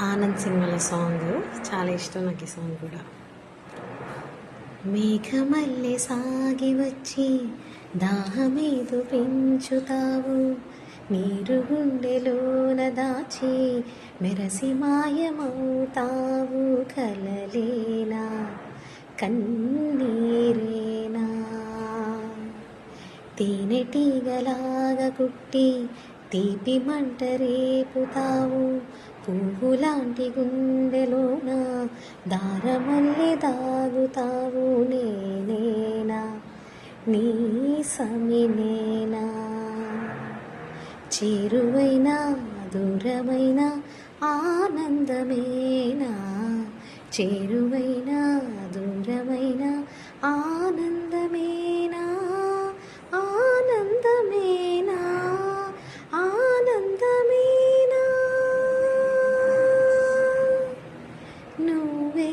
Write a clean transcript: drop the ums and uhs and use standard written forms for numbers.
ఆనంద్ సినిమాలో సాంగ్ చాలా ఇష్టం నాకు. ఈ సాంగ్ కూడా మేఘమల్లె సాగి వచ్చి దాహమేదు పెంచుతావు, నీరు గుండెలోన దాచి మెరసి మాయమవుతావు, కలలేనా కన్నీరేనా తేనెటీగలాగా కుట్టి తీపి మంట రేపుతావు, పువ్వులాంటి గుండెలోన దారమల్లె దాగుతావు, నేనేనా నీ సమినేనా చేరువైనా దూరమైన ఆనందమేనా, చేరువైనా దూరమైన ఆనందమేనా, ఆనందమేనా ఆనందమేనా నువ్వే